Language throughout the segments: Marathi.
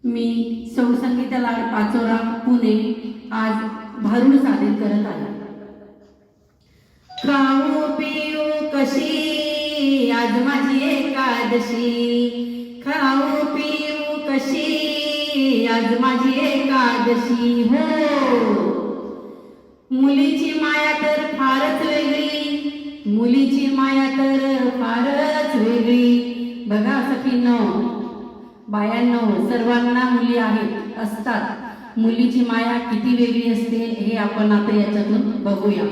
मी सौ संगीता लाड पाचोरा पुणे आज भारुड सादर करत आहे। खाऊ पिऊ कशी आज माझी एकादशी, खाऊ पिऊ कशी आज माझी एकादशी। हो मुलीची माया तर फारच वेगळी, मुलीची माया तर फारच वेगळी। बघा सखींनो बायांनो सर्वांना मुली आहेत असतात, मुलीची माया किती वेगळी असते हे आपण आता याच्यातून बघूया।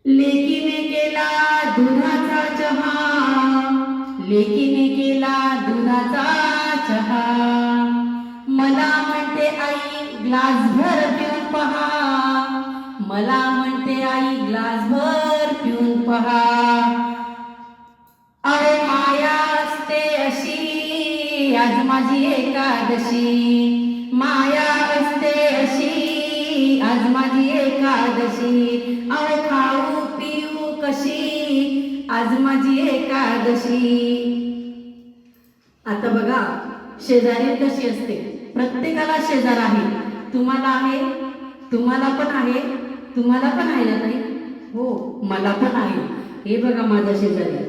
लेकीने केला दुधाचा चहा, लेकीने केला दुधाचा चहा, मला म्हणते आई ग्लासभर पिऊन पहा, मला म्हणते आई ग्लासभर पिऊन पहा। अरे माया असते अशी आज माझी एकादशी, माया असते अशी आज माझी एकादशी। अहो खाऊ पिऊ कशी आज माझी एकादशी। आता बघा शेजारी कशी असते, प्रत्येकाला शेजार आहे। तुम्हाला आहे, तुम्हाला पण आहे, तुम्हाला पण आहे ना ताई? हो मला पण आहे। हे बघा माझा शेजारी,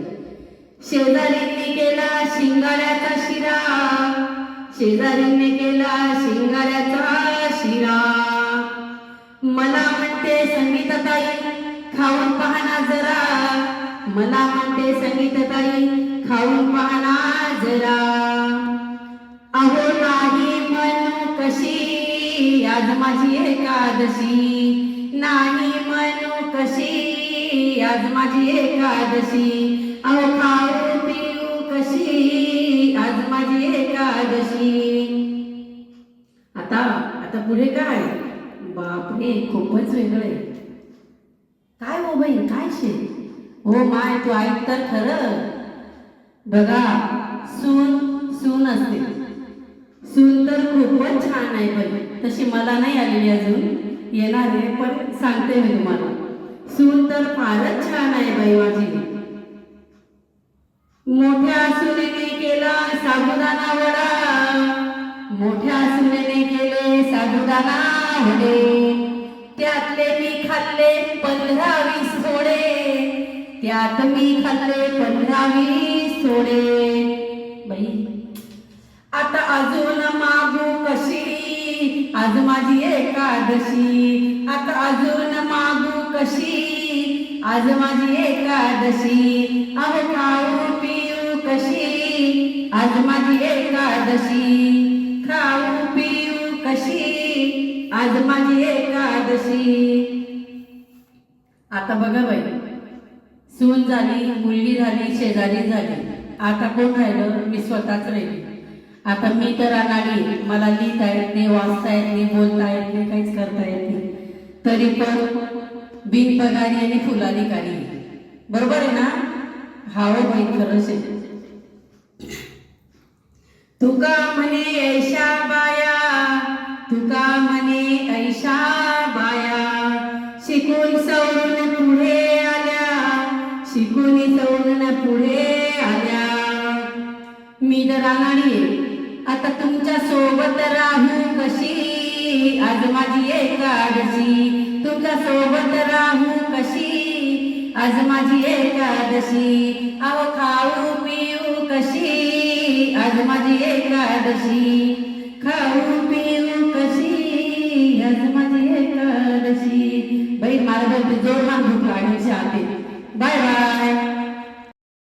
शेजारीने केला शिंगाऱ्याचा शिरा, शेजारीने केला शिंगाऱ्याचा शिरा, मला म्हणते संगीताताई खाऊन पाहना जरा, मला म्हणते संगीताताई खाऊन पाहना जरा। अहो नाही म्हणू कशी आज माझी एकादशी, नाही म्हणू कशी आज माझी एकादशी। अहो खाऊ पिऊ कशी आज माझी एकादशी। आता आता पुढे काय, बापरे खूपच वेगळे। काय हो बाई काय शे, हो माय तू ऐक तर खरं। बघा सून सून असते, सून तर खूपच छान आहे बाई, तशी मला नाही आलेली अजून, येणार आहे पण सांगते मी तुम्हाला। सून तर फारच छान आहे बाई माझी। मोठ्या सुनेने केला साबुदाणा वडा, मोठ्या सुनेने केले साबुदाणा वडे, त्यातले मी खाल्ले 15-20 सोडे, त्यात मी खाल्ले 15-20 सोडे। बाई आता अजून मागू कशी आज माझी एकादशी, आता अजून मागू कशी आज माझी एकादशी। अहो खाऊ पिऊ कशी आज माझी एकादशी, खाऊ पिऊ कशी आज माझी एकादशी। आता बघा बाई सून झाली, मुलगी झाली, शेजारी झाली, आता कोण राहिलं? मी स्वतःच राहिली। आता मी तर अनाडी, मला लिहिता येत नाही, वाचता येत नाही, बोलता येत नाही, काहीच करता येत नाही, तरी पण बिनपगारी आणि फुलाली काढी, बरोबर आहे ना? हाव बाई खरंच आहे। तुका म्हणे ऐशा बाया, तुका म्हणे ऐशा बाया, शिकून सवरून पुढे आल्या, शिकून सवरून पुढे आल्या। मी तर अनाडी, आता तुमच्या सोबत राहू कशी आज माझी एकादशी, तुमच्या सोबत राहू कशी आज माझी एकादशी। अहो खाऊ पिऊ कशी आज माझी एकादशी, खाऊ पिऊ कशी आज माझी एकादशी। बाई मला जोर मान भूक लागली